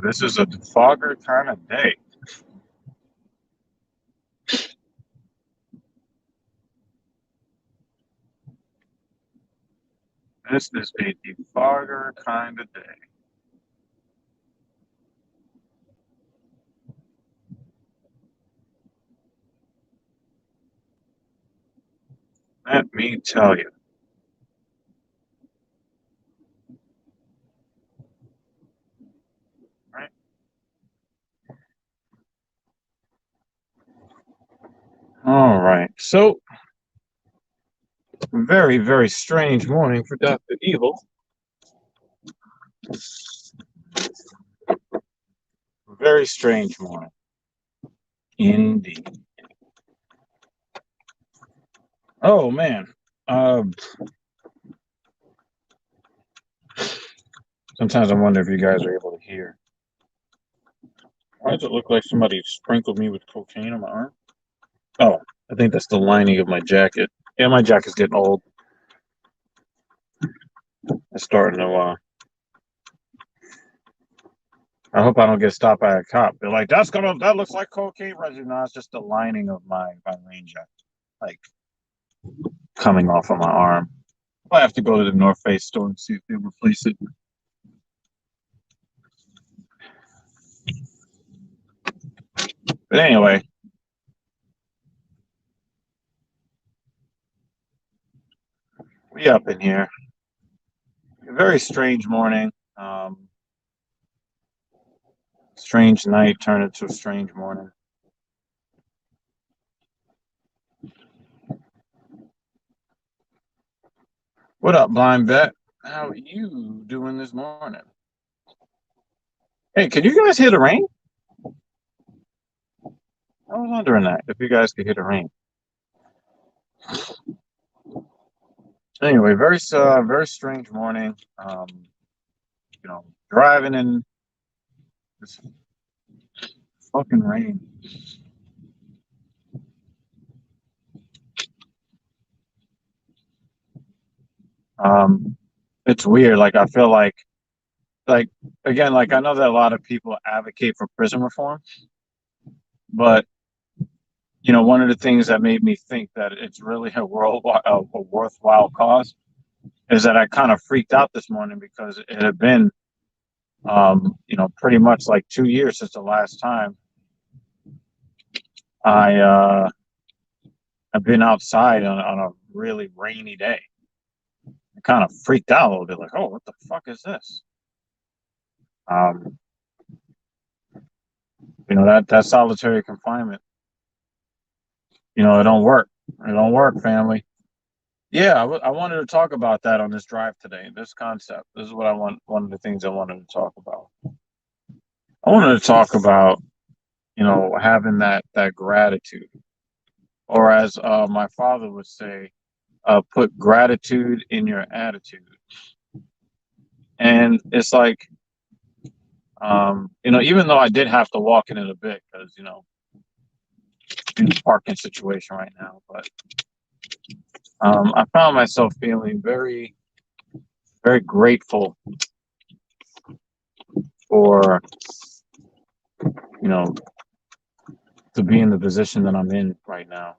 this is a fogger kind of day. This is a defogger kind of day. Let me tell you. Right? All right. So, very, very strange morning for Dr. Evil. Very strange morning. Indeed. Oh, man. Sometimes I wonder if you guys are able to hear. Why does it look like somebody sprinkled me with cocaine on my arm? Oh, I think that's the lining of my jacket. Yeah, my jacket's getting old. It's starting to, I hope I don't get stopped by a cop. They're like, that looks like cocaine residue. No, it's just the lining of my rain jacket, like, coming off of my arm. I have to go to the North Face store and see if they replace it. But anyway, we up in here. A very strange morning. Strange night turned into a strange morning. What up, Blind Bet? How are you doing this morning? Hey, can you guys hear the rain? I was wondering that, if you guys could hear the rain. Anyway, very strange morning. Driving in this fucking rain. It's weird. Like, I feel like again, like, I know that a lot of people advocate for prison reform, but one of the things that made me think that it's really a worthwhile cause is that I kind of freaked out this morning because it had been, pretty much like 2 years since the last time I've been outside on a really rainy day. I kind of freaked out a little bit, like, oh, what the fuck is this? That solitary confinement. It don't work. It don't work, family. Yeah, I wanted to talk about that on this drive today. This concept. This is what I want. One of the things I wanted to talk about. I wanted to talk about, having that gratitude, or as my father would say, put gratitude in your attitude. And it's like, even though I did have to walk in it a bit because, in the parking situation right now, but I found myself feeling very, very grateful for, to be in the position that I'm in right now.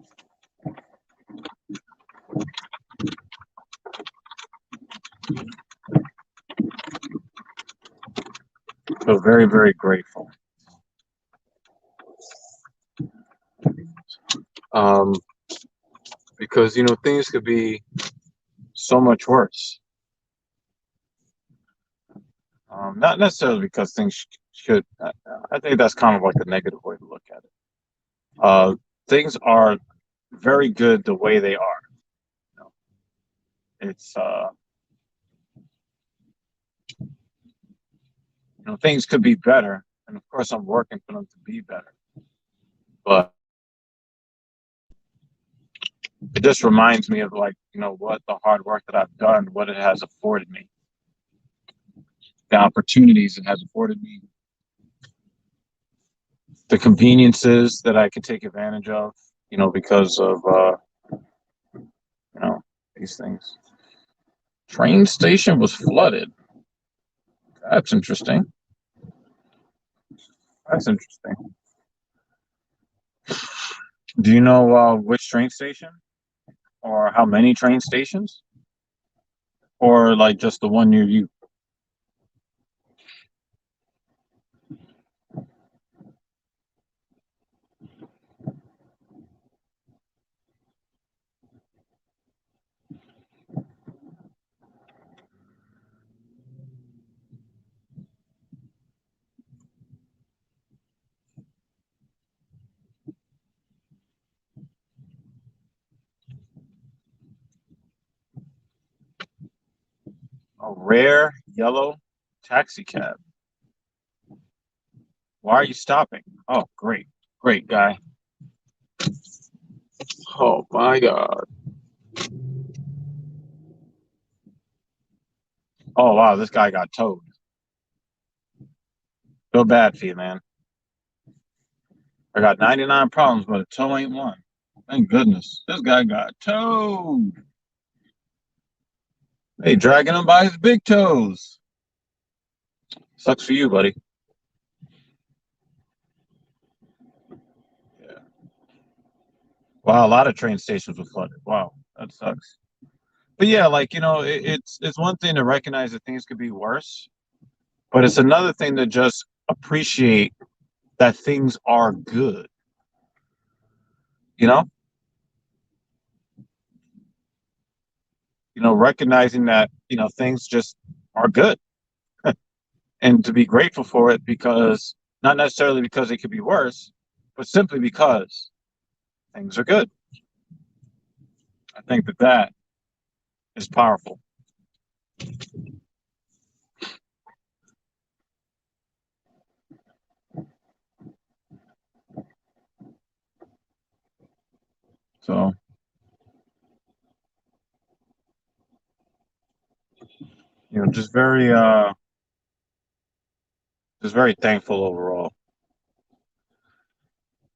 So very, very grateful. Because, things could be so much worse. Not necessarily because things should. I think that's kind of like a negative way to look at it. Things are very good the way they are. It's things could be better, and of course I'm working for them to be better. But it just reminds me of, like, what the hard work that I've done, what it has afforded me, the opportunities it has afforded me, the conveniences that I can take advantage of, because of these things. Train station was flooded. That's interesting. That's interesting. Do you know which train station or how many train stations or like just the one near you? A rare yellow taxi cab. Why are you stopping? Oh, great. Great guy. Oh my God. Oh wow, this guy got towed. Feel bad for you, man. I got 99 problems, but a toe ain't one. Thank goodness. This guy got towed. Hey, dragging him by his big toes. Sucks for you, buddy. Yeah. Wow, a lot of train stations were flooded. Wow, that sucks. But yeah, like it's one thing to recognize that things could be worse, but it's another thing to just appreciate that things are good. You know, recognizing that things just are good, and to be grateful for it because not necessarily because it could be worse, but simply because things are good. I think that that is powerful. So just very thankful overall.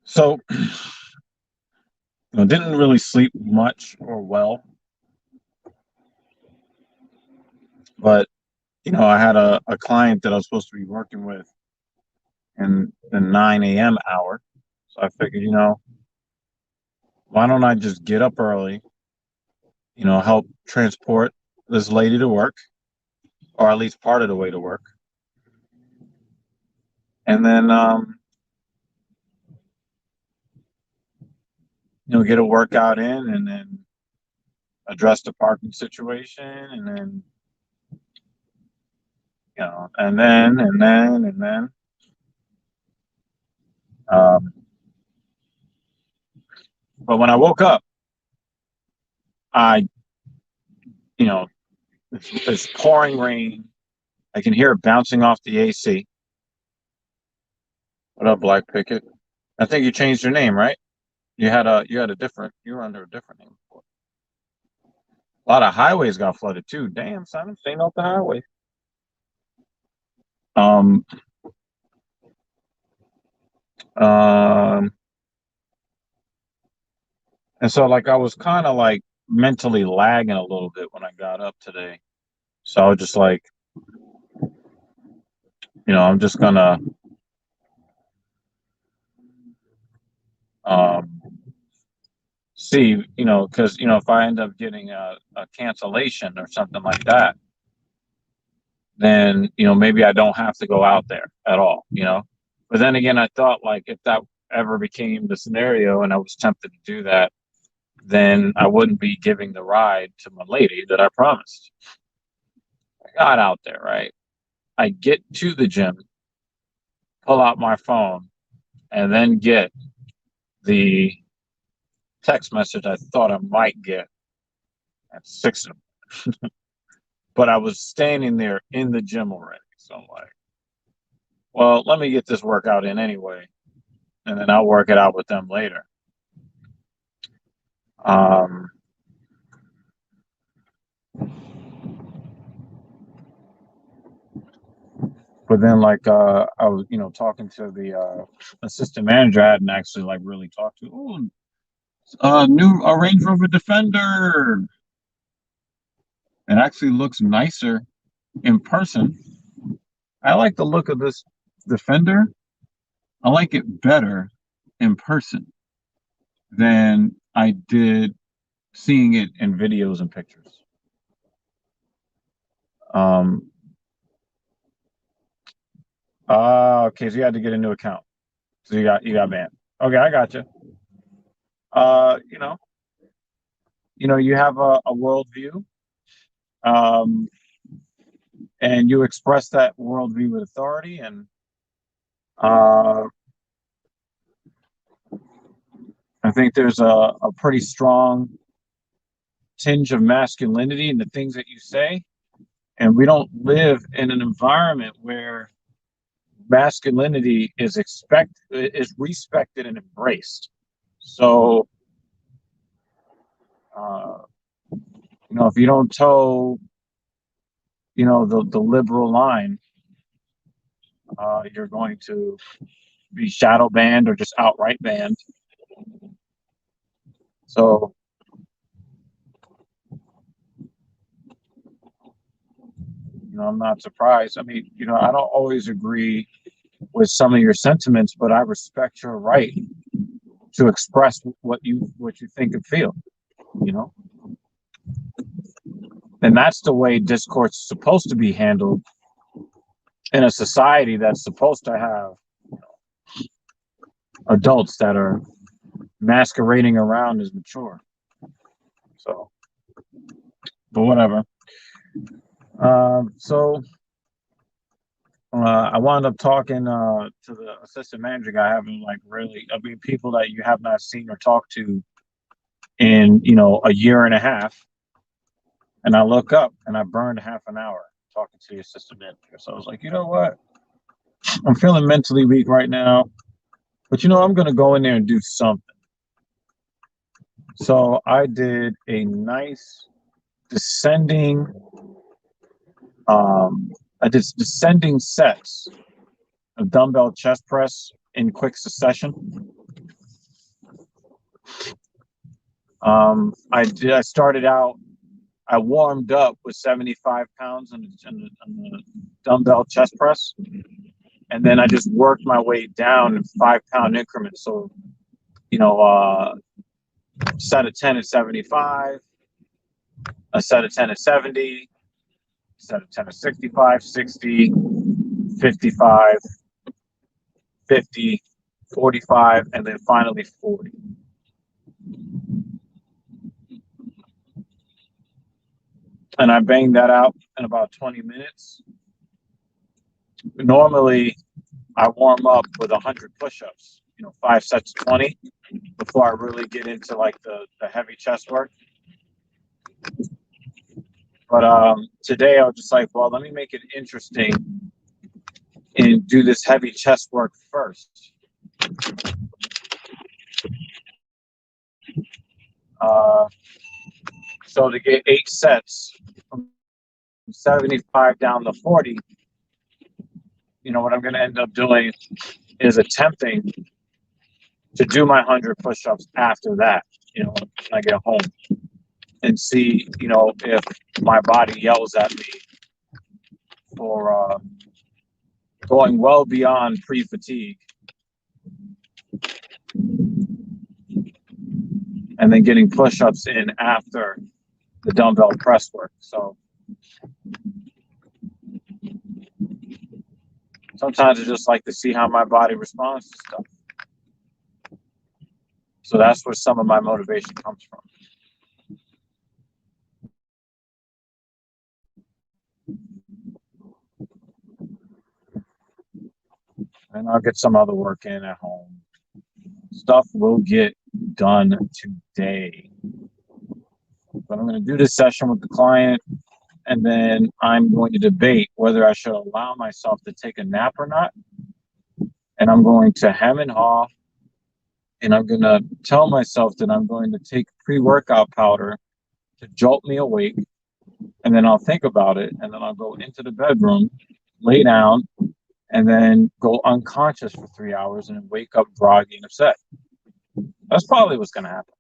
So didn't really sleep much or well, but I had a client that I was supposed to be working with in the 9 a.m. hour. So I figured, why don't I just get up early, help transport this lady to work, or at least part of the way to work. And then, get a workout in and then address the parking situation. And then, and then. Um, but when I woke up, I, you know, it's pouring rain. I can hear it bouncing off the AC. What up, Black Picket? I think you changed your name, right? You were under a different name before. A lot of highways got flooded too. Damn, son, I'm staying off the highway. Um, um, and so like I was kind of like mentally lagging a little bit when I got up today. So I was just like, I'm just gonna um see, because if I end up getting a cancellation or something like that, then maybe I don't have to go out there at all. But then again, I thought like if that ever became the scenario and I was tempted to do that, then I wouldn't be giving the ride to my lady that I promised. I got out there, right? I get to the gym, pull out my phone, and then get the text message I thought I might get at 6. But I was standing there in the gym already. So I'm like, well, let me get this workout in anyway, and then I'll work it out with them later. Um, but then like I was talking to the assistant manager I hadn't actually like really talked to. Oh, new Range Rover Defender. It actually looks nicer in person. I like the look of this Defender. I like it better in person than I did seeing it in videos and pictures. Um, okay, so you had to get a new account. So you got banned. Okay, I got you. You know, you have a worldview, um, and you express that worldview with authority, and uh, I think there's a pretty strong tinge of masculinity in the things that you say, and we don't live in an environment where masculinity is respected and embraced. So, uh, if you don't toe, the liberal line, you're going to be shadow banned or just outright banned. So, I'm not surprised. I mean, I don't always agree with some of your sentiments, but I respect your right to express what you think and feel. You know, and that's the way discourse is supposed to be handled in a society that's supposed to have adults that are masquerading around as mature. So, but whatever. So I wound up talking to the assistant manager guy. I haven't people that you have not seen or talked to in a year and a half. And I look up and I burned half an hour talking to the assistant manager. So I was like, you know what? I'm feeling mentally weak right now, but I'm going to go in there and do something. So I did a nice descending, I did descending sets of dumbbell chest press in quick succession. I started out, I warmed up with 75 pounds on the dumbbell chest press. And then I just worked my way down in 5-pound increments. So, set of 10 at 75, a set of 10 at 70, set of 10 at 65, 60, 55, 50, 45, and then finally 40. And I banged that out in about 20 minutes. Normally, I warm up with 100 push-ups, 5 sets of 20 before I really get into like the heavy chest work. But today I was just like, well, let me make it interesting and do this heavy chest work first. So to get 8 sets from 75 down to 40, what I'm going to end up doing is attempting to do my 100 push-ups after that, when I get home, and see, if my body yells at me for going well beyond pre-fatigue, and then getting push-ups in after the dumbbell press work. So sometimes I just like to see how my body responds to stuff. So that's where some of my motivation comes from. And I'll get some other work in at home. Stuff will get done today. But I'm going to do this session with the client, and then I'm going to debate whether I should allow myself to take a nap or not. And I'm going to hem and haw, and I'm going to tell myself that I'm going to take pre-workout powder to jolt me awake, and then I'll think about it, and then I'll go into the bedroom, lay down, and then go unconscious for 3 hours and then wake up groggy and upset. That's probably what's going to happen.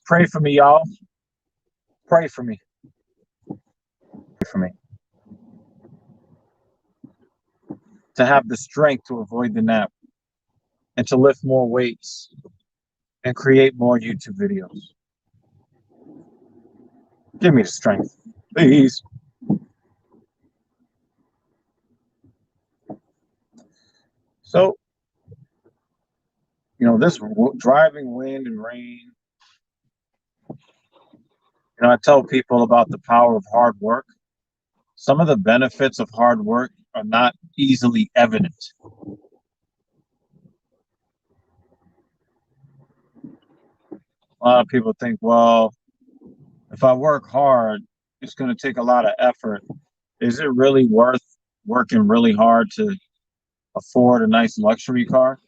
Pray for me, y'all. Pray for me. Pray for me. to have the strength to avoid the nap and to lift more weights and create more YouTube videos. Give me the strength, please. So, this driving wind and rain, I tell people about the power of hard work. Some of the benefits of hard work are not easily evident. A lot of people think, well, if I work hard, it's going to take a lot of effort. Is it really worth working really hard to afford a nice luxury car?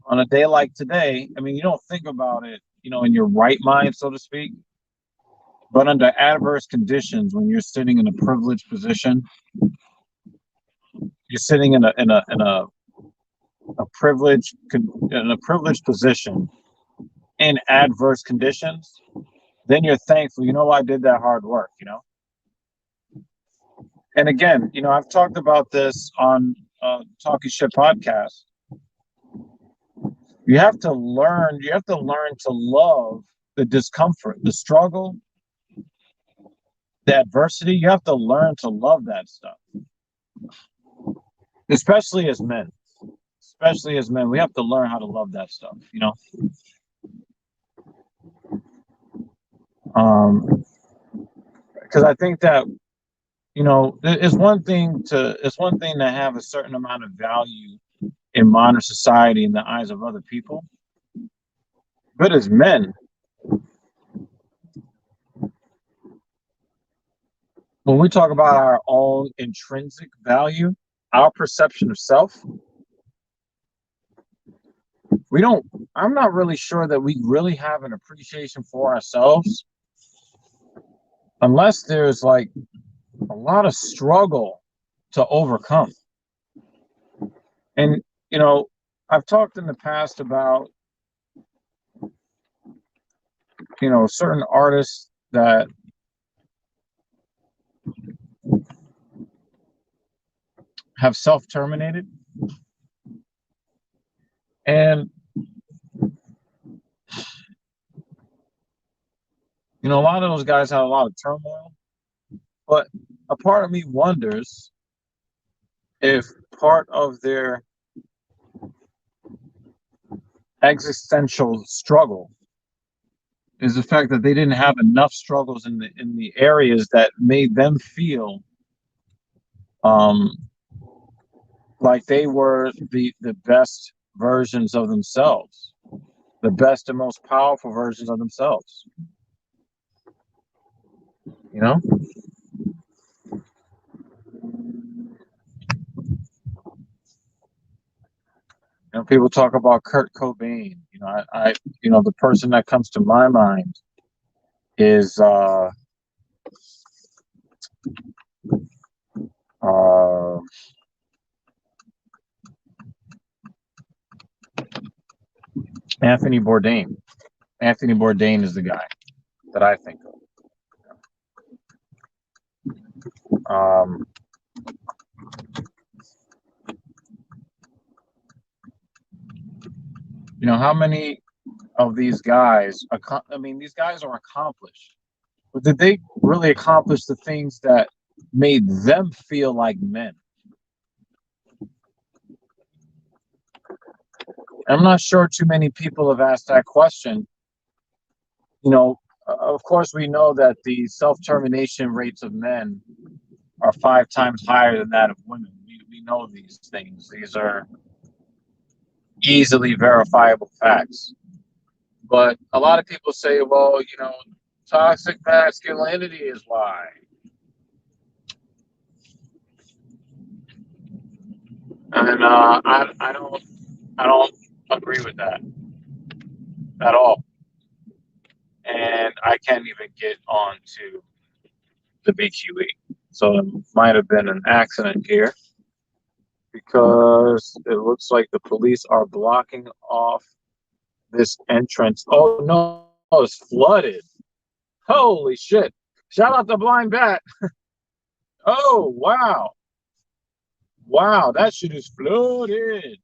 On a day like today, I mean, you don't think about it, in your right mind, so to speak. But under adverse conditions, when you're sitting in a privileged position, you're sitting in a privileged position in adverse conditions, then you're thankful. I did that hard work. And again, I've talked about this on Talking Shit podcast. You have to learn to love the discomfort, the struggle, the adversity. You have to learn to love that stuff. Especially as men. We have to learn how to love that stuff, because I think that, it's one thing to have a certain amount of value in modern society in the eyes of other people. But as men, when we talk about our own intrinsic value, our perception of self, I'm not really sure that we really have an appreciation for ourselves unless there's like a lot of struggle to overcome. And, I've talked in the past about, certain artists that have self-terminated. And, a lot of those guys had a lot of turmoil. But a part of me wonders if part of their existential struggle is the fact that they didn't have enough struggles in the areas that made them feel like they were the best versions of themselves, the best and most powerful versions of themselves. People talk about Kurt Cobain. The person that comes to my mind is Anthony Bourdain. Anthony Bourdain is the guy that I think of. How many of these guys, these guys are accomplished, but did they really accomplish the things that made them feel like men? I'm not sure too many people have asked that question. Of course, we know that the self-termination rates of men are 5 times higher than that of women. We know these things. These are easily verifiable facts. But a lot of people say, well, toxic masculinity is why. And I don't agree with that at all. And I can't even get on to the BQE. So it might have been an accident here, because it looks like the police are blocking off this entrance. Oh no, it's flooded. Holy shit. Shout out to Blind Bat. Oh, wow. Wow, that shit is flooded.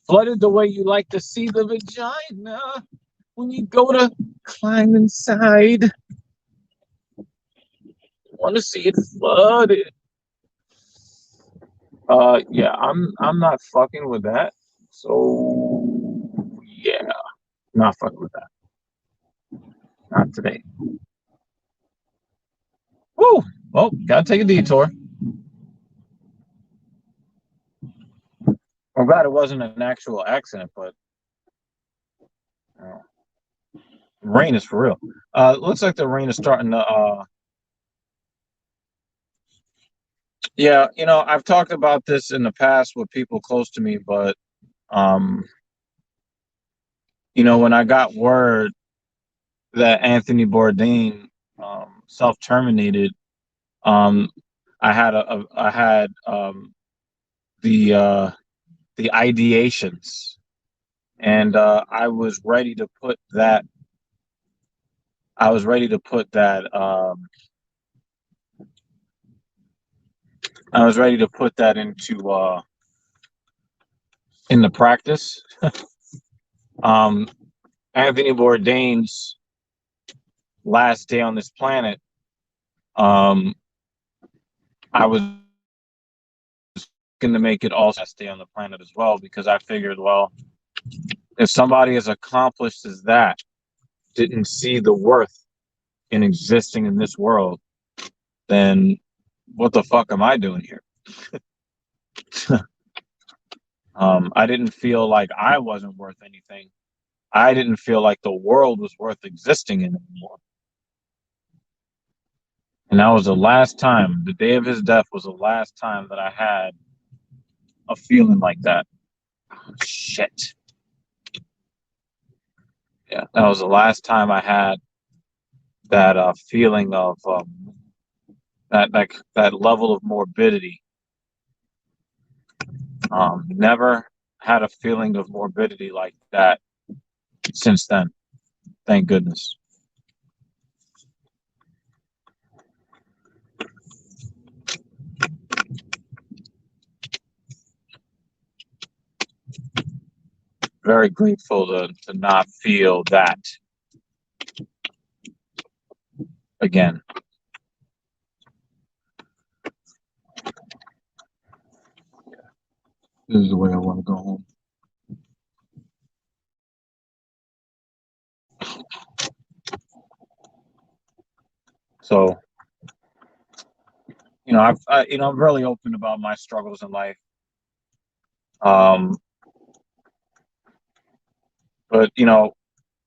Flooded the way you like to see the vagina when you go to climb inside. Want to see it flooded. Yeah, I'm not fucking with that. So yeah, not fucking with that. Not today. Woo! Well, gotta take a detour. I'm glad it wasn't an actual accident, but uh, rain is for real. Looks like the rain is starting to. Yeah, I've talked about this in the past with people close to me, but um, when I got word that Anthony Bourdain self-terminated, um, I had the the ideations, and I was ready to put that I was ready to put that into practice. Um, Anthony Bourdain's last day on this planet, um, I was going to make it also last day on the planet as well, because I figured, well, if somebody as accomplished as that didn't see the worth in existing in this world, then what the fuck am I doing here? I didn't feel like I wasn't worth anything. I didn't feel like the world was worth existing in anymore. And that was the last time, the day of his death was the last time that I had a feeling like that. Shit. Yeah, that was the last time I had that feeling of that level of morbidity. Never had a feeling of morbidity like that since then. Thank goodness. Very grateful to not feel that again. This is the way I want to go home. So, I'm really open about my struggles in life. Um, but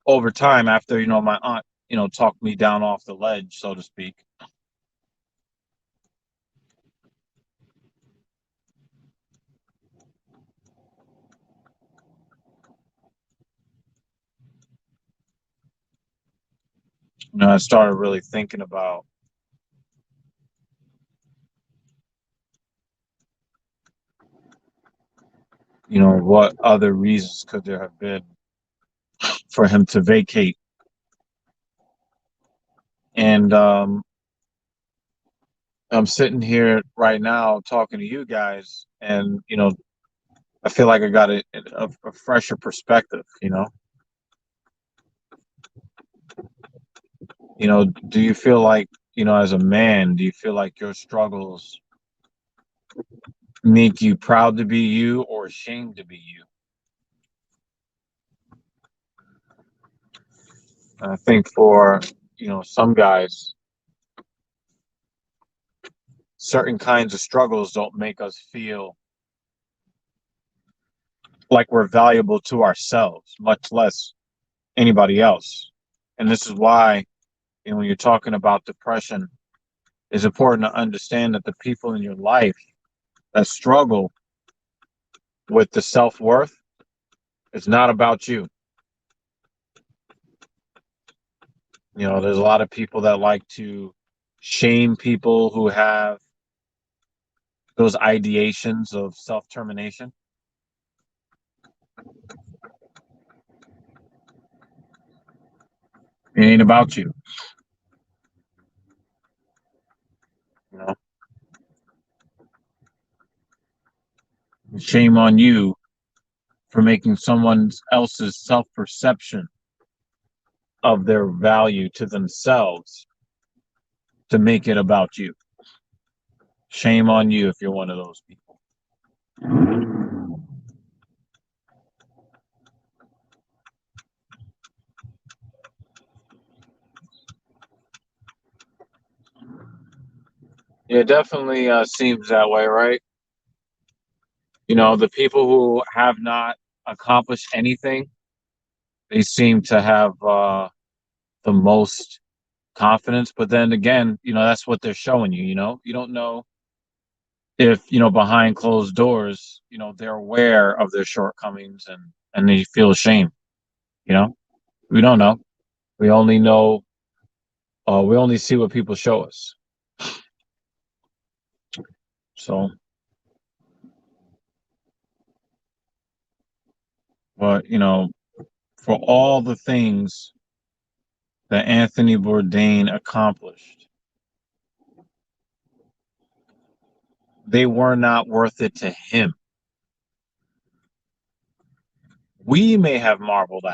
over time, after my aunt, talked me down off the ledge, so to speak. I started really thinking about, what other reasons could there have been for him to vacate. And I'm sitting here right now talking to you guys, and I feel like I got a fresher perspective. Do you feel like, as a man, do you feel like your struggles make you proud to be you or ashamed to be you? I think for some guys, certain kinds of struggles don't make us feel like we're valuable to ourselves, much less anybody else. And this is why, when you're talking about depression, it's important to understand that the people in your life that struggle with the self-worth, it's not about you. There's a lot of people that like to shame people who have those ideations of self-termination. It ain't about you. You know, Shame on you for making someone else's self-perception of their value to themselves to make it about you. Shame on you if you're one of those people. It definitely seems that way, right? You know, the people who have not accomplished anything, they seem to have the most confidence. But then again, you know, that's what they're showing you. You know, you don't know if, you know, behind closed doors, you know, they're aware of their shortcomings and they feel ashamed. You know, we don't know. We only know. We only see what people show us. So, but you know, for all the things that Anthony Bourdain accomplished, they were not worth it to him. We may have marveled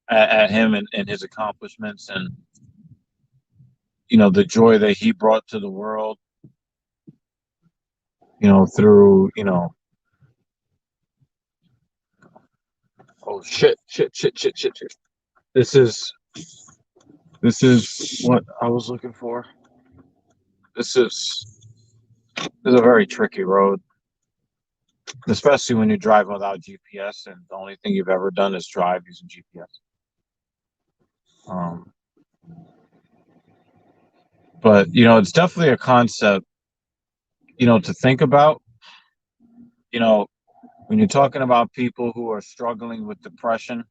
at him and his accomplishments, and you know the joy that he brought to the world. You know, through oh shit. This is this is what I was looking for. This is a very tricky road, especially when you're driving without GPS and the only thing you've ever done is drive using GPS. Um, but you know, it's definitely a concept, you know, to think about. You know, when you're talking about people who are struggling with depression,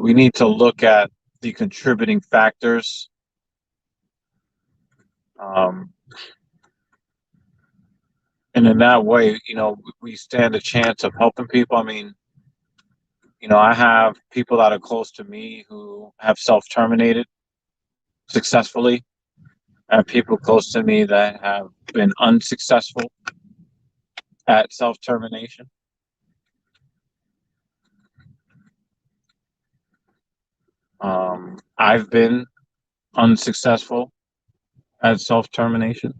we need to look at the contributing factors. Um, and in that way, you know, we stand a chance of helping people. I mean, you know, I have people that are close to me who have self-terminated successfully. I have people close to me that have been unsuccessful at self-termination. I've been unsuccessful at self-termination.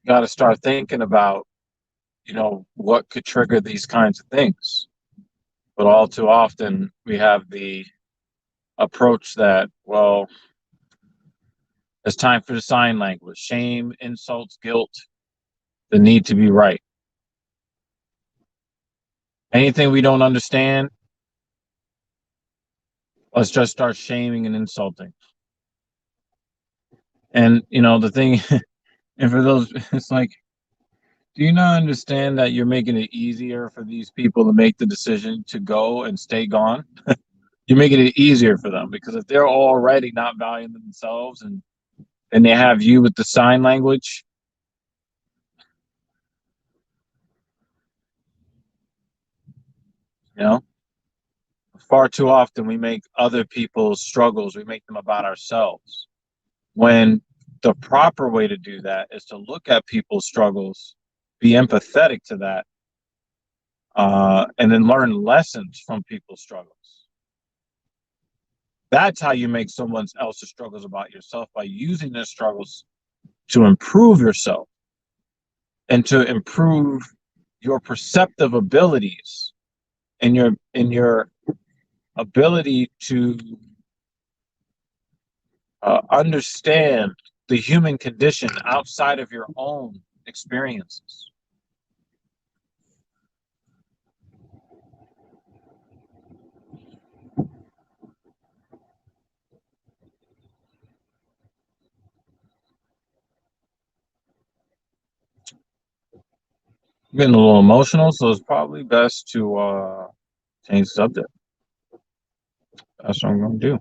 Got to start thinking about, you know, what could trigger these kinds of things. But all too often, we have the approach that, well, it's time for the sign language, shame, insults, guilt, the need to be right. Anything we don't understand, let's just start shaming and insulting. And, you know, the thing, and for those, it's like, do you not understand that you're making it easier for these people to make the decision to go and stay gone? You're making it easier for them because if they're already not valuing themselves and they have you with the sign language, you know, far too often we make other people's struggles, we make them about ourselves. When the proper way to do that is to look at people's struggles, be empathetic to that, and then learn lessons from people's struggles. That's how you make someone else's struggles about yourself, by using their struggles to improve yourself and to improve your perceptive abilities and your ability to understand the human condition outside of your own experiences. I'm getting a little emotional, so it's probably best to change the subject. That's what I'm going to do.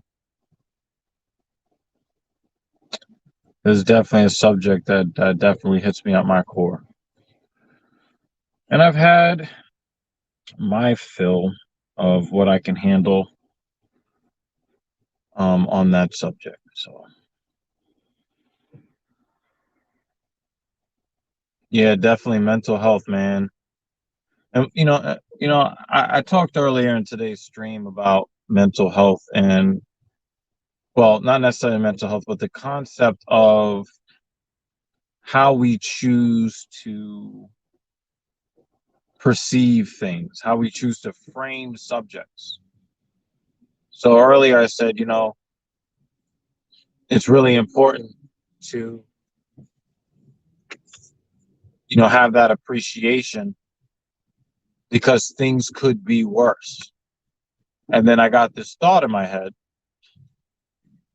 This is definitely a subject that definitely hits me at my core. And I've had my fill of what I can handle on that subject. So yeah, definitely mental health, man. And I talked earlier in today's stream about mental health and, well, not necessarily mental health, but the concept of how we choose to perceive things, how we choose to frame subjects. So earlier I said, it's really important to, have that appreciation because things could be worse. And then I got this thought in my head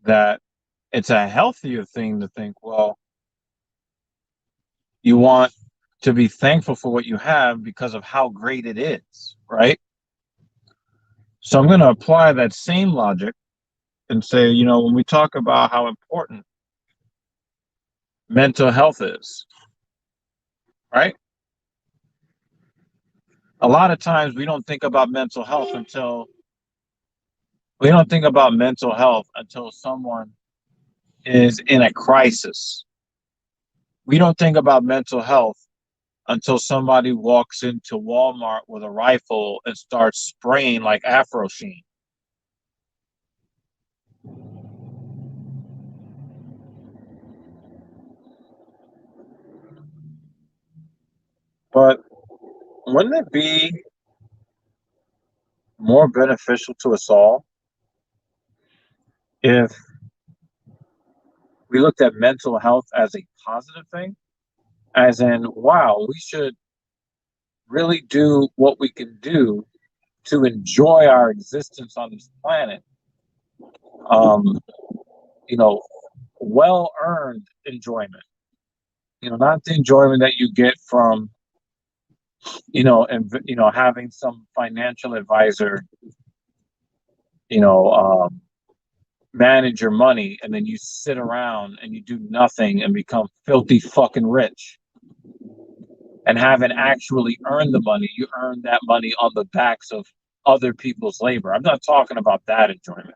that it's a healthier thing to think, well, you want to be thankful for what you have because of how great it is, right? So I'm going to apply that same logic and say, when we talk about how important mental health is, right? A lot of times we don't think about mental health until someone is in a crisis. We don't think about mental health until somebody walks into Walmart with a rifle and starts spraying like Afro Sheen. But wouldn't it be more beneficial to us all if we looked at mental health as a positive thing? As in, wow, we should really do what we can do to enjoy our existence on this planet. Um, you know, well earned enjoyment. Not the enjoyment that you get from, having some financial advisor, you know, um, manage your money, and then you sit around and you do nothing and become filthy fucking rich and haven't actually earned the money. You earn that money on the backs of other people's labor. I'm not talking about that enjoyment.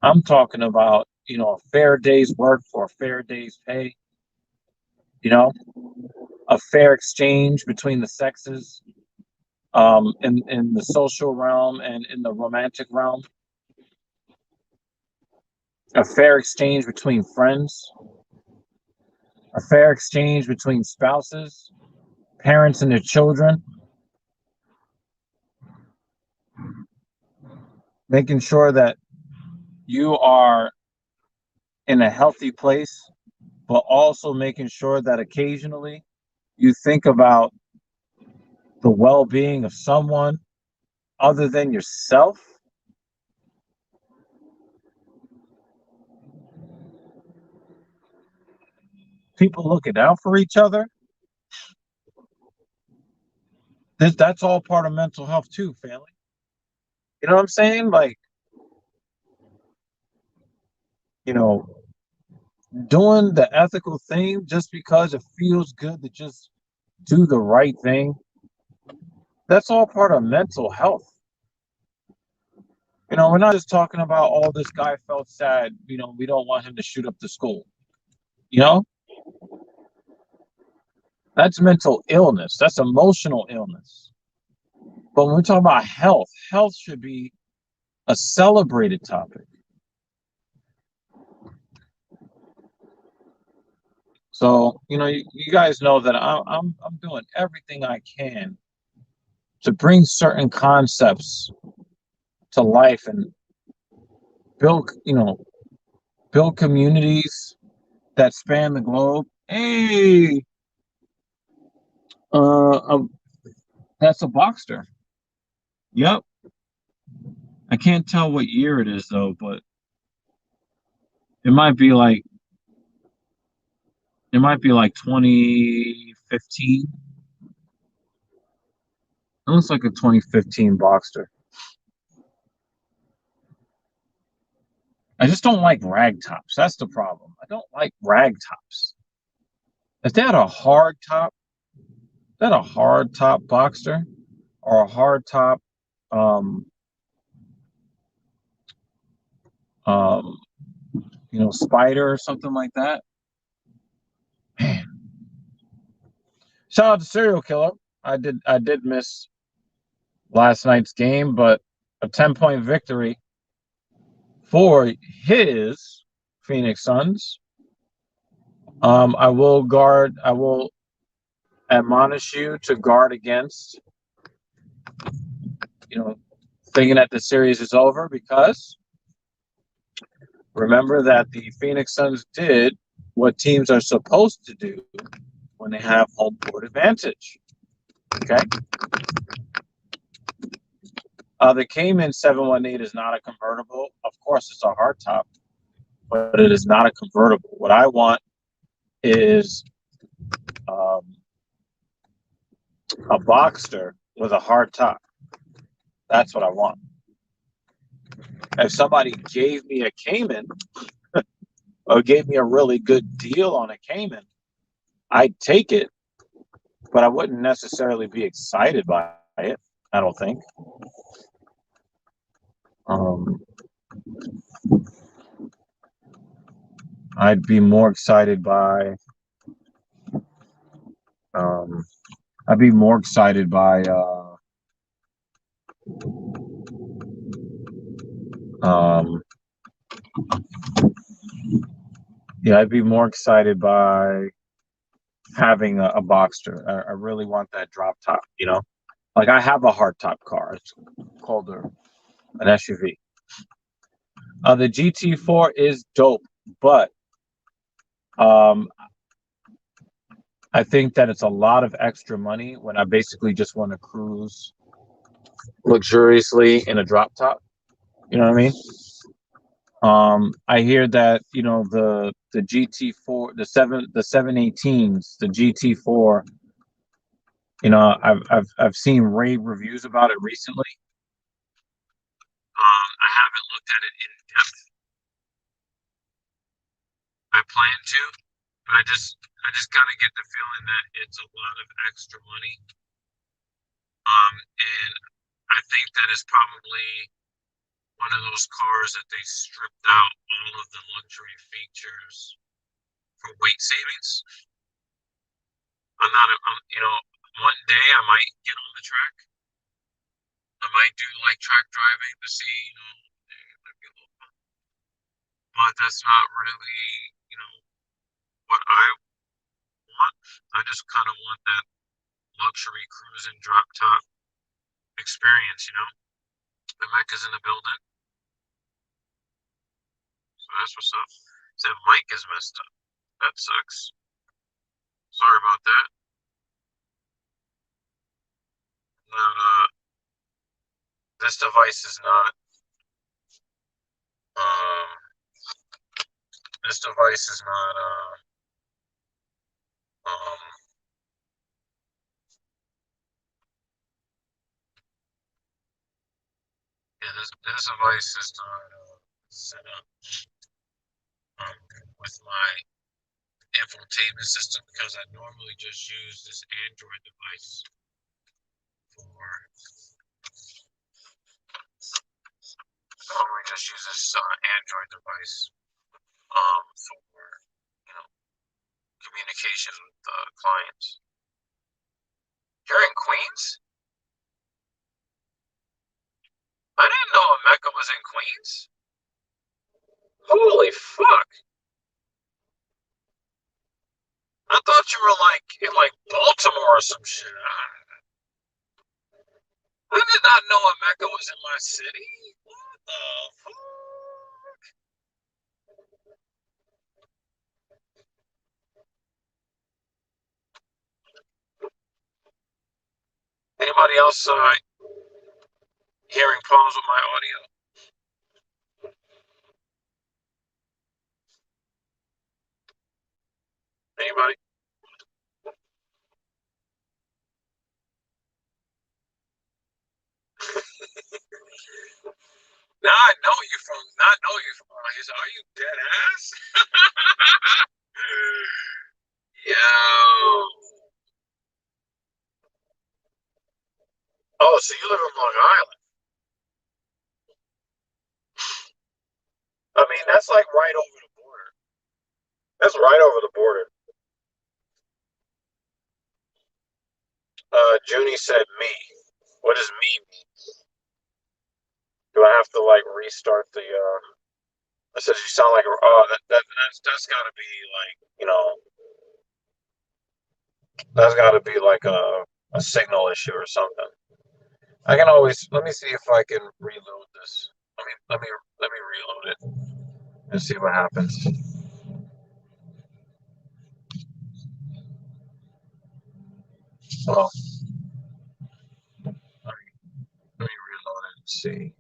I'm talking about, a fair day's work for a fair day's pay, you know, a fair exchange between the sexes, in the social realm and in the romantic realm, a fair exchange between friends, a fair exchange between spouses, parents and their children, making sure that you are in a healthy place, but also making sure that occasionally you think about the well being of someone other than yourself. People looking out for each other. That's all part of mental health too, family. You know what I'm saying? Like, you know, doing the ethical thing just because it feels good to just do the right thing. That's all part of mental health. We're not just talking about, oh, this guy felt sad, we don't want him to shoot up the school. You know, that's mental illness. That's emotional illness. But when we talk about health, health should be a celebrated topic. So, you guys know that I'm doing everything I can to bring certain concepts to life and build, build communities that span the globe. Hey, uh, that's a Boxster. Yep. I can't tell what year it is though, but it might be like it might be like 2015. It looks like a 2015 Boxster. I just don't like rag tops. That's the problem. I don't like rag tops. If they had a hard top, that a hard top Boxster or a hard top um um Spider or something like that. Man. Shout out to Serial Killer. I did miss last night's game, but a 10-point victory for his Phoenix Suns. I will admonish you to guard against, thinking that the series is over, because remember that the Phoenix Suns did what teams are supposed to do when they have home court advantage. Okay? The Cayman 718 is not a convertible. Of course, it's a hardtop, but it is not a convertible. What I want is a Boxster with a hardtop. That's what I want. If somebody gave me a Cayman or gave me a really good deal on a Cayman, I'd take it, but I wouldn't necessarily be excited by it. I don't think. I'd be more excited by. I'd be more excited by. I'd be more excited by having a Boxster. I really want that drop top. Like I have a hardtop car. It's called an SUV. The GT4 is dope, but I think that it's a lot of extra money when I basically just want to cruise luxuriously in a drop top. You know what I mean? I hear that the GT4, the 718s, the GT4. I've seen rave reviews about it recently. I haven't looked at it in depth. I plan to, but I just kind of get the feeling that it's a lot of extra money. And I think that is probably one of those cars that they stripped out all of the luxury features for weight savings. I'm not, one day I might get on the track. I might do like track driving to see, it might be a little fun. But that's not really, what I want. I just kind of want that luxury cruising drop top experience. The Mecca's in the building. So that's what's up. That mic is messed up. That sucks. Sorry about that. Not, this device is not. Um, this device is not. Yeah, this device is not set up with my infotainment system, because I normally just use this Android device for. Normally just use this Android device for communication with clients. You're in Queens? I didn't know Mecca was in Queens. Holy fuck! I thought you were like in Baltimore or some shit. I did not know Mecca was in my city. What the fuck? Anybody else hearing problems with my audio? Anybody? Now I know you from. Not know you from. Are you dead ass? Yo. Oh, so you live in Long Island? I mean, that's like right over the border. That's right over the border. Junie said me. What does me mean? Do I have to like restart the? I said you sound like that's got to be like that's got to be like a signal issue or something. I can always let me see if I can reload this. Let me reload it and see what happens. Well, let me reload it and see.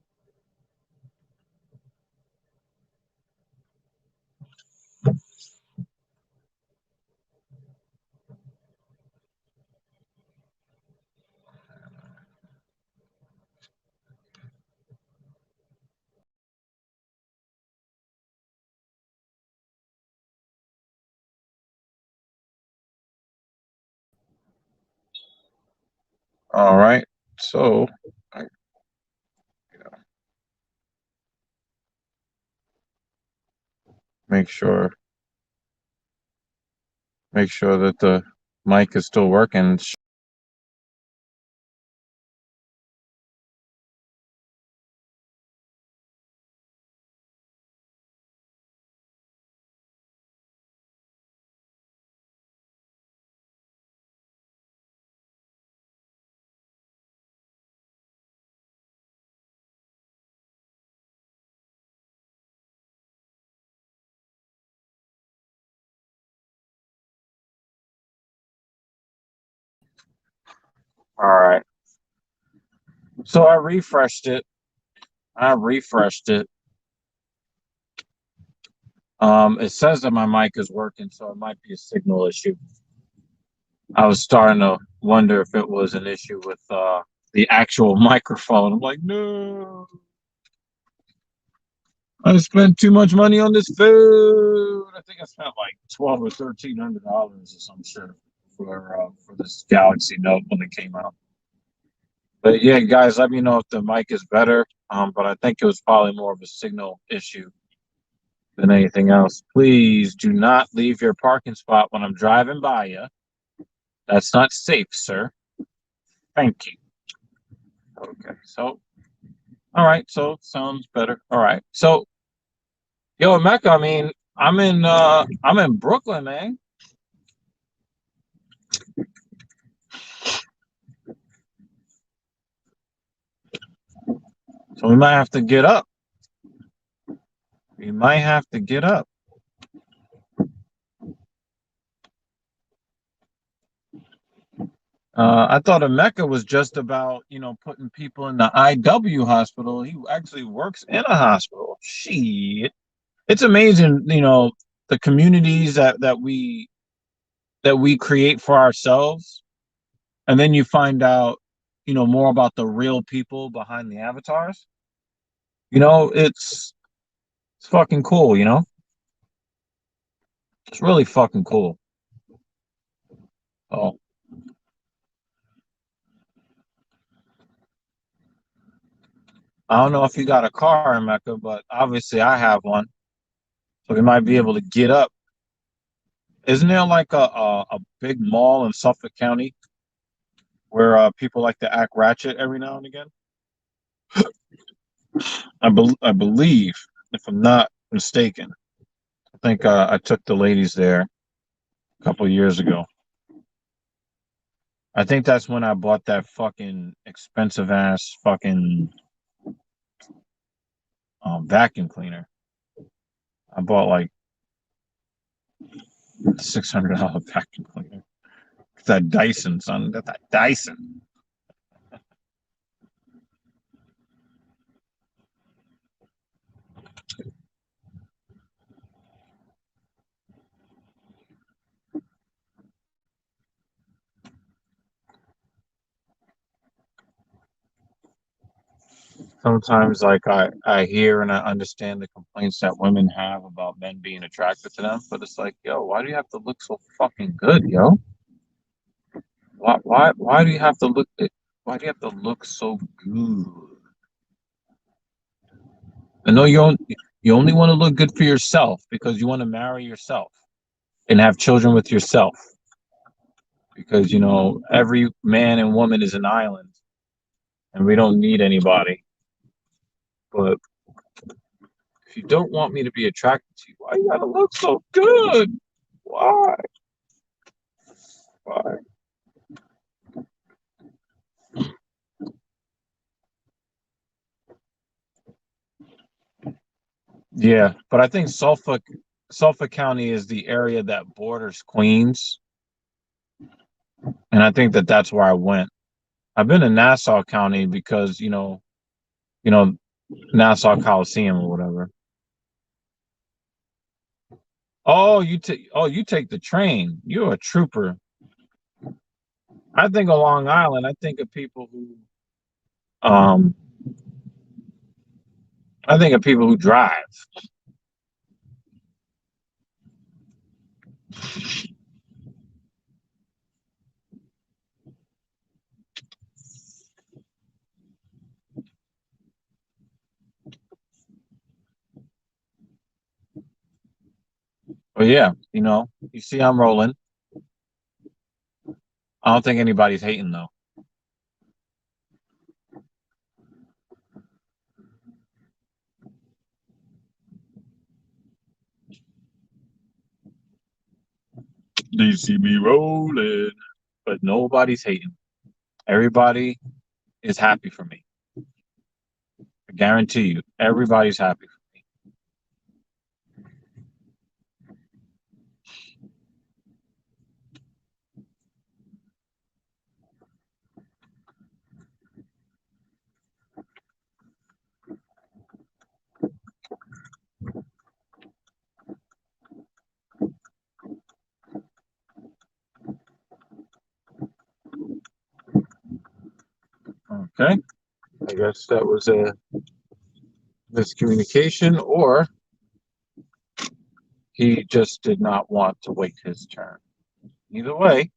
All right, so I, make sure that the mic is still working. All right, so I refreshed it. It says that my mic is working, so it might be a signal issue. I was starting to wonder if it was an issue with the actual microphone. I'm like, no, I spent too much money on this food. I think I spent like $1,200 or $1,300 or some shit for this Galaxy Note when it came out. But yeah, guys, let me know if the mic is better. But I think it was probably more of a signal issue than anything else. Please do not leave your parking spot when I'm driving by you. That's not safe, sir. Thank you. Okay, so all right, so sounds better. All right, so yo, Mecca. I mean, I'm in Brooklyn, man. So we might have to get up. We might have to get up. I thought a Mecca was just about, putting people in the IW hospital. He actually works in a hospital. Shit. It's amazing, the communities that we create for ourselves. And then you find out, more about the real people behind the avatars. It's fucking cool, It's really fucking cool. Oh, I don't know if you got a car in Mecca, but obviously I have one. So we might be able to get up. Isn't there like a big mall in Suffolk County where people like to act ratchet every now and again? I believe, if I'm not mistaken. I think I took the ladies there a couple of years ago. I think that's when I bought that fucking expensive ass fucking vacuum cleaner. I bought like $600 vacuum cleaner. That Dyson, son. Got that Dyson. Sometimes, like I hear and I understand the complaints that women have about men being attracted to them, but it's like, yo, why do you have to look so fucking good, yo? Why do you have to look? Why do you have to look so good? I know you only want to look good for yourself because you want to marry yourself. and have children with yourself, because every man and woman is an island, and we don't need anybody. But if you don't want me to be attracted to you, why you gotta look so good? Why? Why? Yeah, but I think Suffolk County is the area that borders Queens, and I think that that's where I went. I've been in Nassau County because you know Nassau Coliseum or whatever. Oh, you take the train. You're a trooper. I think of Long Island. I think of people who um I think of people who drive. But yeah, you see I'm rolling. I don't think anybody's hating though. They see me rolling, but nobody's hating. Everybody is happy for me. I guarantee you, everybody's happy for me. Okay. I guess that was a miscommunication, or he just did not want to wait his turn. Either way,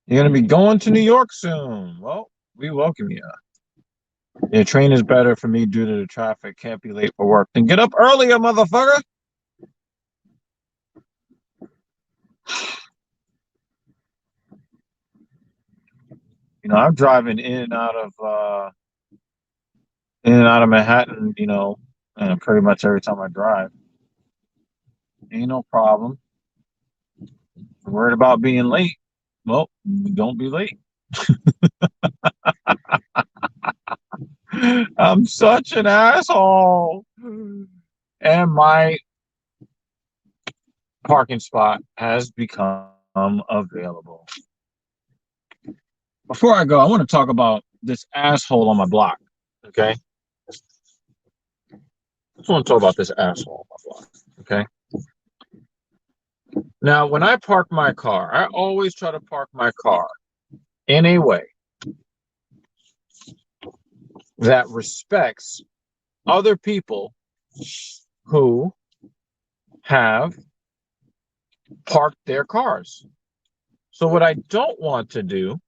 you're going to be going to New York soon. Well, we welcome you. Your train is better for me due to the traffic. Can't be late for work. Then get up earlier, motherfucker. I'm driving in and out of Manhattan, and pretty much every time I drive. Ain't no problem. Worried about being late. Well, don't be late. I'm such an asshole. And my parking spot has become available. Before I go, I want to talk about this asshole on my block. Okay. I just want to talk about this asshole on my block. Okay. Now, when I park my car, I always try to park my car in a way that respects other people who have parked their cars. So what I don't want to do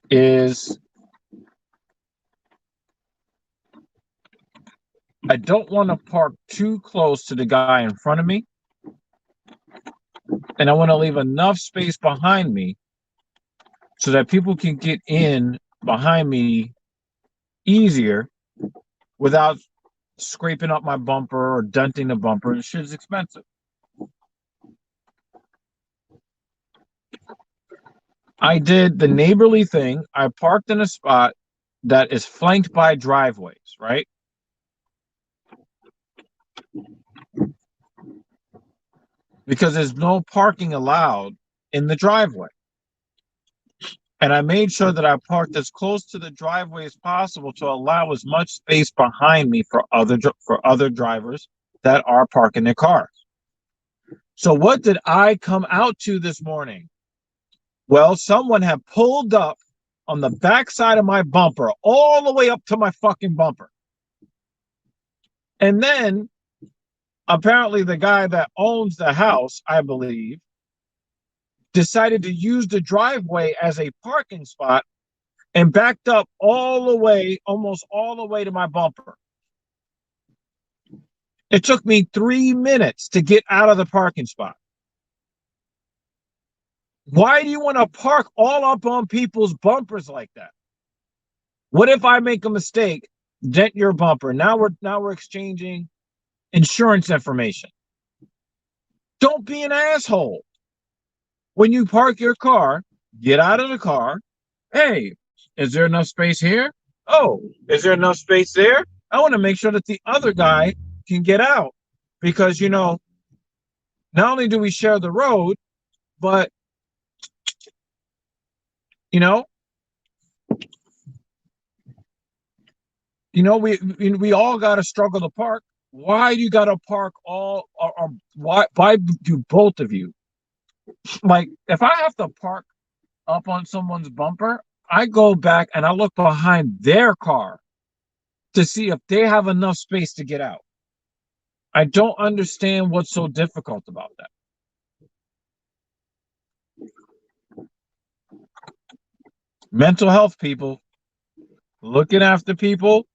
is I don't want to park too close to the guy in front of me, and I want to leave enough space behind me so that people can get in behind me easier without scraping up my bumper or denting the bumper. And shit is expensive. I did the neighborly thing. I parked in a spot that is flanked by driveways, right? Because there's no parking allowed in the driveway. And I made sure that I parked as close to the driveway as possible to allow as much space behind me for other drivers that are parking their cars. So what did I come out to this morning? Well, someone had pulled up on the backside of my bumper, all the way up to my fucking bumper. And then apparently the guy that owns the house, I believe, decided to use the driveway as a parking spot and backed up all the way, almost all the way to my bumper. It took me 3 minutes to get out of the parking spot. Why do you want to park all up on people's bumpers like that? What if I make a mistake, dent your bumper? Now we're exchanging insurance information. Don't be an asshole. When you park your car, get out of the car. Hey, is there enough space here? Oh, is there enough space there? I want to make sure that the other guy can get out because, not only do we share the road, but, we all got to struggle to park. Why do you got to park all, or why do both of you? Like, if I have to park up on someone's bumper, I go back and I look behind their car to see if they have enough space to get out. I don't understand what's so difficult about that. Mental health, people. Looking after people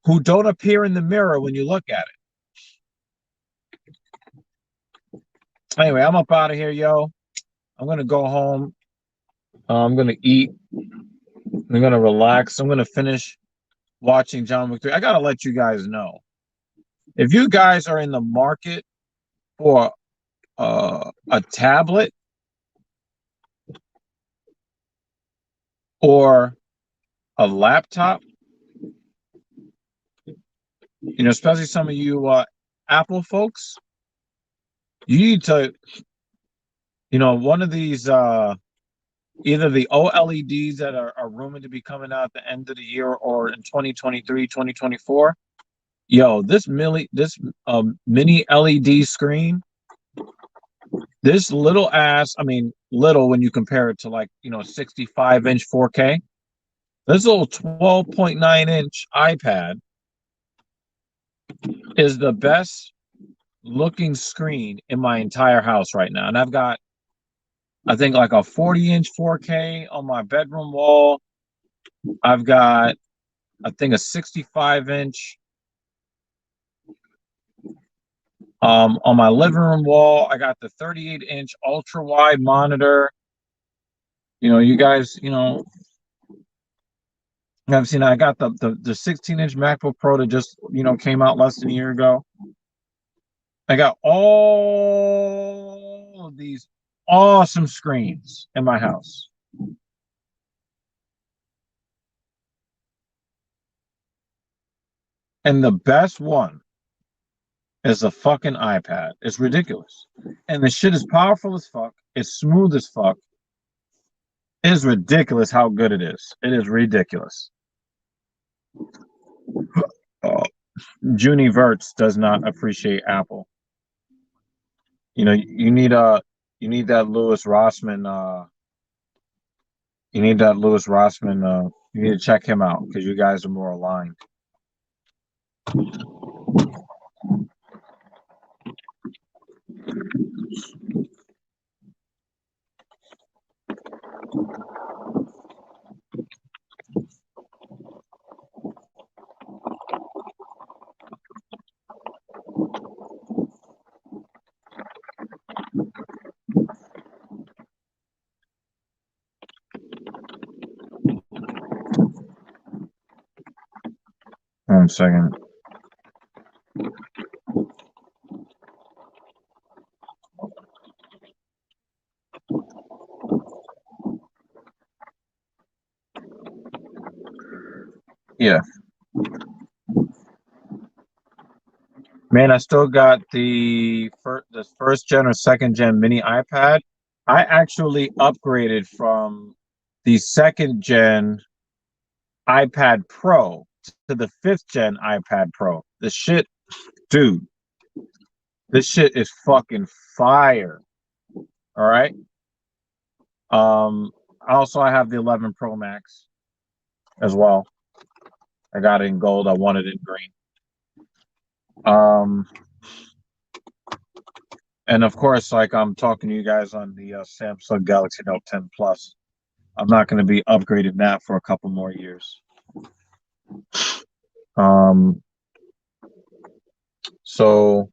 who don't appear in the mirror when you look at it. Anyway, I'm up out of here, yo. I'm going to go home. I'm going to eat. I'm going to relax. I'm going to finish watching John Wick 3. I got to let you guys know. If you guys are in the market for a tablet or a laptop, especially some of you Apple folks, you need to, one of these, either the OLEDs that are rumored to be coming out at the end of the year or in 2023, 2024. Yo, this mini LED screen, this little ass, little when you compare it to 65-inch 4K. This little 12.9-inch iPad is the best looking screen in my entire house right now. And I've got, I think, like a 40-inch 4K on my bedroom wall. I've got, I think, a 65-inch on my living room wall. I got the 38-inch ultra wide monitor. You guys, I've seen. I got the 16-inch MacBook Pro that just came out less than a year ago. I got all of these awesome screens in my house. And the best one is a fucking iPad. It's ridiculous. And the shit is powerful as fuck. It's smooth as fuck. It is ridiculous how good it is. It is ridiculous. Junie Verts does not appreciate Apple. You need that Louis Rossman. You need that Louis Rossman. You need to check him out because you guys are more aligned. One second. Yeah. Man, I still got the first gen or second gen mini iPad. I actually upgraded from the second gen iPad Pro to the 5th gen iPad Pro. This shit, dude, this shit is fucking fire. All right. Also, I have the 11 Pro Max as well. I got it in gold. I wanted it in green. Um, and of course, like I'm talking to you guys on the Samsung Galaxy Note 10 Plus. I'm not going to be upgrading that for a couple more years. Um, so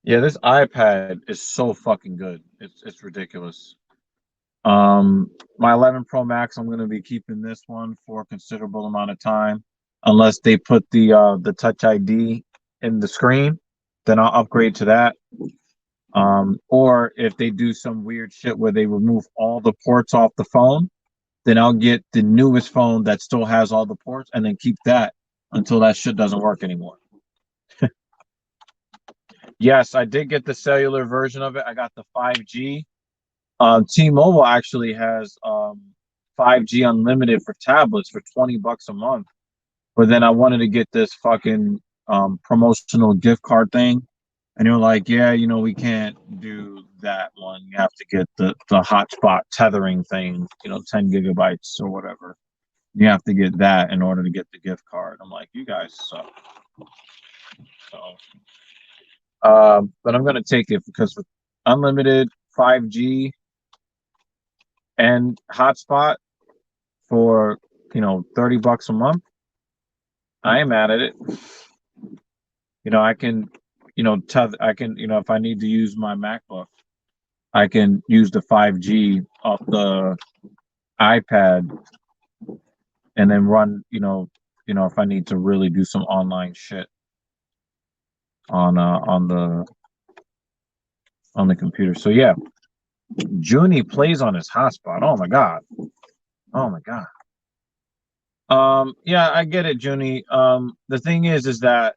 yeah, this iPad is so fucking good. It's ridiculous. My 11 Pro Max, I'm going to be keeping this one for a considerable amount of time, unless they put the Touch ID in the screen, then I'll upgrade to that. Or if they do some weird shit where they remove all the ports off the phone, then I'll get the newest phone that still has all the ports and then keep that until that shit doesn't work anymore. Yes, I did get the cellular version of it. I got the 5G. T-Mobile actually has 5G unlimited for tablets for $20 a month. But then I wanted to get this fucking promotional gift card thing. And you're like, yeah, we can't do that one. You have to get the hotspot tethering thing, 10 gigabytes or whatever. You have to get that in order to get the gift card. I'm like, you guys suck. So, but I'm gonna take it because with unlimited 5G and hotspot for $30 a month, I am mad at it. I can, I can, if I need to use my MacBook, I can use the 5G off the iPad and then run, if I need to really do some online shit on the computer. So yeah, Junie plays on his hotspot. Oh my god. Oh my god. Yeah, I get it, Junie. The thing is that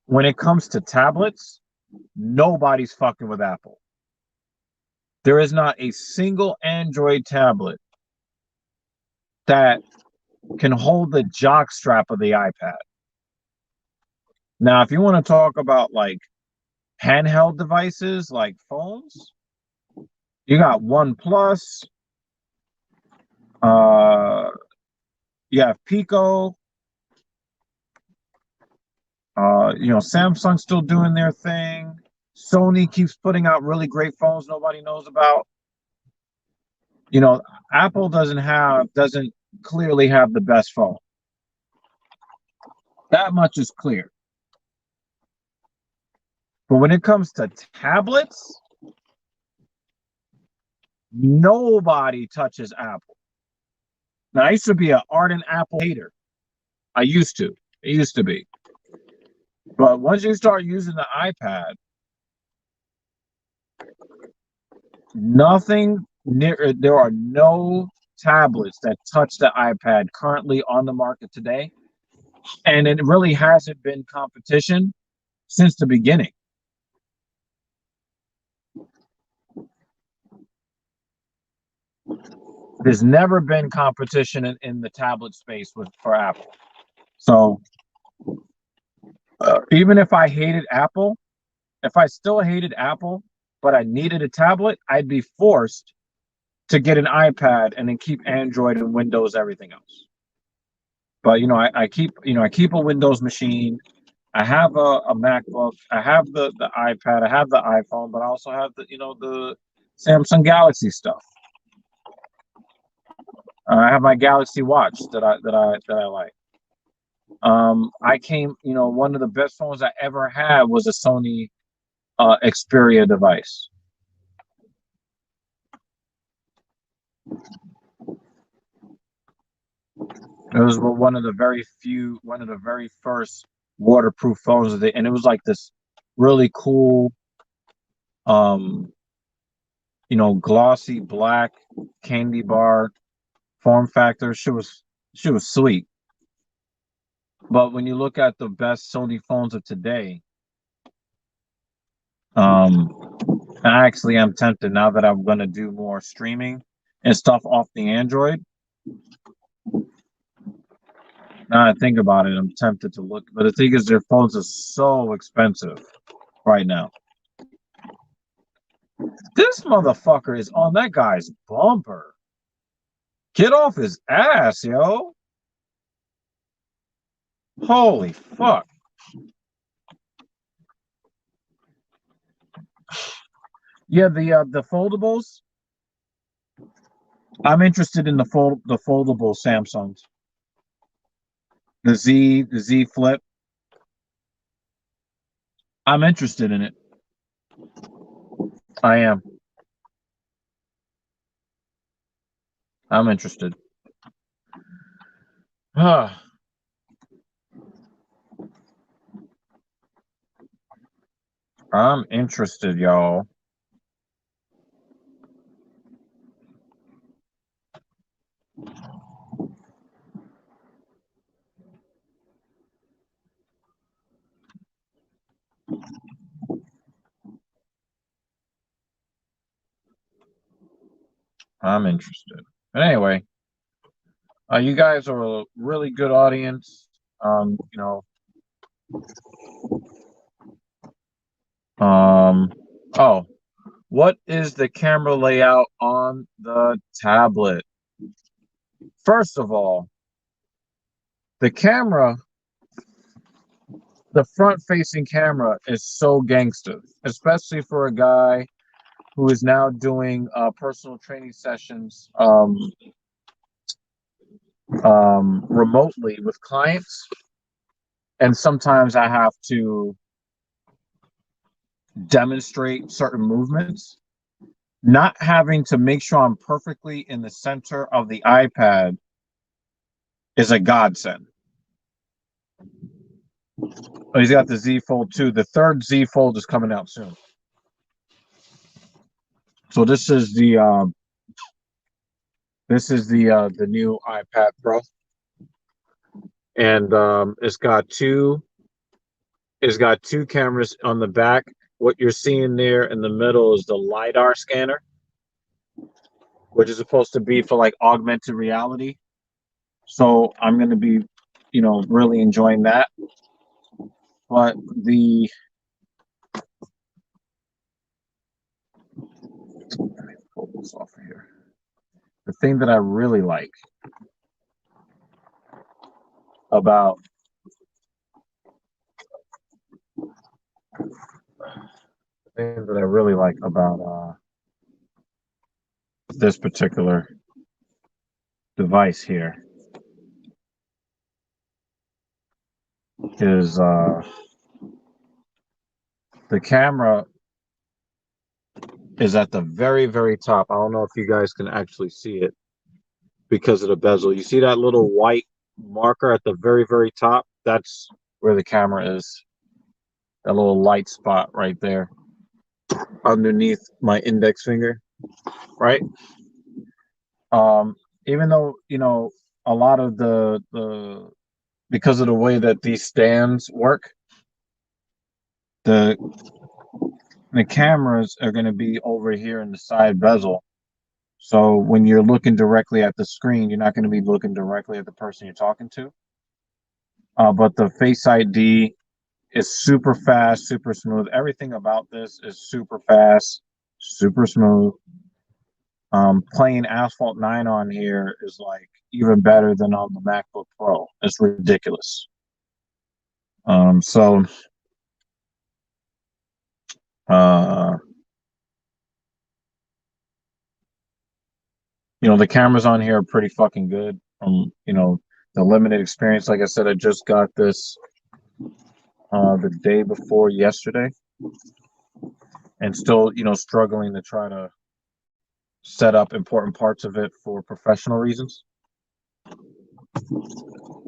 when it comes to tablets, nobody's fucking with Apple. There is not a single Android tablet that can hold the jock strap of the iPad. Now, if you want to talk about like handheld devices like phones, you got OnePlus, you have Pico, Samsung's still doing their thing. Sony keeps putting out really great phones nobody knows about. Apple doesn't clearly have the best phone. That much is clear. But when it comes to tablets, nobody touches Apple. Now, I used to be an ardent Apple hater. I used to. It used to be. But once you start using the iPad, there are no tablets that touch the iPad currently on the market today. And it really hasn't been competition since the beginning. There's never been competition in the tablet space for Apple. So even if I hated Apple, if I still hated Apple, but I needed a tablet, I'd be forced to get an iPad and then keep Android and Windows, everything else. But I keep a Windows machine. I have a MacBook. I have the iPad. I have the iPhone, but I also have the Samsung Galaxy stuff. I have my Galaxy Watch that I like. One of the best phones I ever had was a Sony Xperia device. It was one of the very first waterproof phones and it was like this really cool, glossy black candy bar form factor. She was sweet. But when you look at the best Sony phones of today, I actually am tempted now that I'm going to do more streaming and stuff off the Android. Now I think about it, I'm tempted to look. But the thing is, their phones are so expensive right now. This motherfucker is on that guy's bumper. Get off his ass, yo. Holy fuck. Yeah, the foldables. I'm interested in the foldable Samsungs. The Z Flip. I'm interested in it. I am. I'm interested. I'm interested, y'all. I'm interested. But anyway, you guys are a really good audience. You know, oh, what is the camera layout on the tablet? First of all, the camera, the front-facing camera is so gangster, especially for a guy who is now doing personal training sessions remotely with clients. And sometimes I have to demonstrate certain movements. Not having to make sure I'm perfectly in the center of the iPad is a godsend. Oh, he's got the Z Fold 2. The third Z Fold is coming out soon. So this is the new iPad Pro, and it's got two cameras on the back. What you're seeing there in the middle is the LiDAR scanner, which is supposed to be for like augmented reality. So I'm going to be, really enjoying that. But let me pull this off of here. The thing that I really like about this particular device here is the camera is at the very, very top. I don't know if you guys can actually see it because of the bezel. You see that little white marker at the very, very top? That's where the camera is. That little light spot right there underneath my index finger, right? Even though, a lot of the because of the way that these stands work, the cameras are going to be over here in the side bezel. So when you're looking directly at the screen, you're not going to be looking directly at the person you're talking to. But the Face ID is super fast, super smooth. Everything about this is super fast, super smooth. Playing Asphalt 9 on here is like even better than on the MacBook Pro. It's ridiculous. So the cameras on here are pretty fucking good. The limited experience. Like I said, I just got this the day before yesterday, and still, struggling to try to set up important parts of it for professional reasons.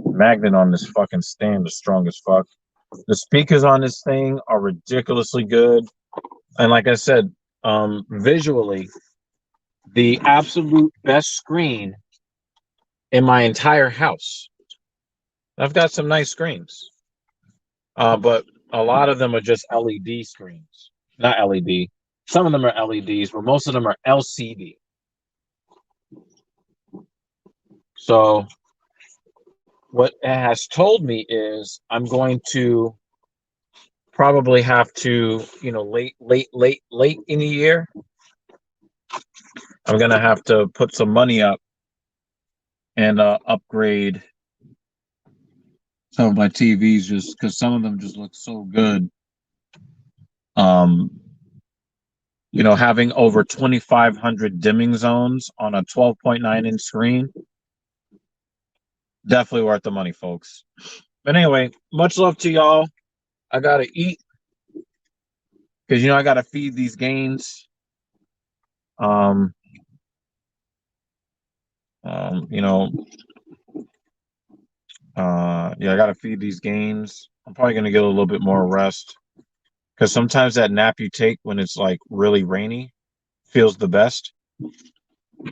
Magnet on this fucking stand is strong as fuck. The speakers on this thing are ridiculously good. And like I said, visually, the absolute best screen in my entire house. I've got some nice screens, but a lot of them are just LED screens. Not LED. Some of them are LEDs, but most of them are LCD. So what it has told me is I'm going to probably have to, late in the year, I'm gonna have to put some money up and upgrade some of my TVs just because some of them just look so good. Um, having over 2,500 dimming zones on a 12.9-inch screen, definitely worth the money, folks. But anyway, much love to y'all. I gotta eat because I gotta feed these gains. Um, you know, yeah, I gotta feed these gains. I'm probably gonna get a little bit more rest because sometimes that nap you take when it's like really rainy feels the best.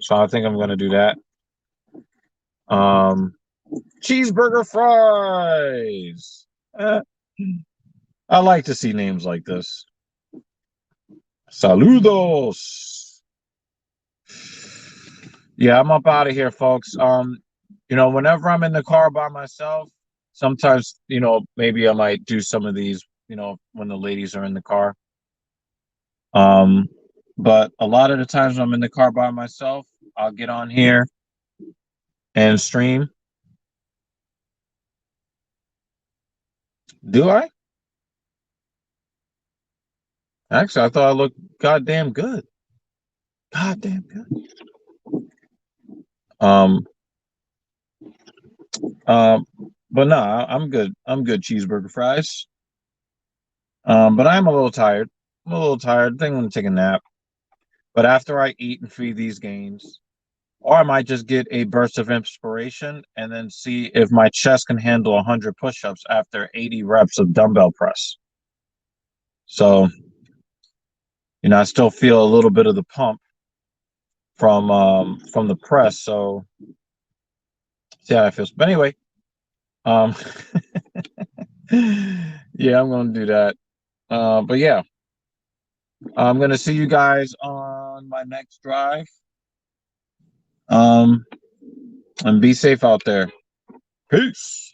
So I think I'm gonna do that. Um, cheeseburger fries. I like to see names like this. Saludos. Yeah, I'm up out of here, folks. Whenever I'm in the car by myself, sometimes, maybe I might do some of these, when the ladies are in the car. Um, but a lot of the times when I'm in the car by myself, I'll get on here and stream. Do I? Actually, I thought I looked goddamn good. Goddamn good. Um, um, but no, I'm good. I'm good. Cheeseburger fries. But I'm a little tired. I'm a little tired. I think I'm gonna take a nap. But after I eat and feed these gains, or I might just get a burst of inspiration and then see if my chest can handle 100 push-ups after 80 reps of dumbbell press. So, I still feel a little bit of the pump from the press. So, see how that feels. But anyway, um, yeah, I'm gonna do that. But yeah, I'm gonna see you guys on my next drive. And be safe out there. Peace.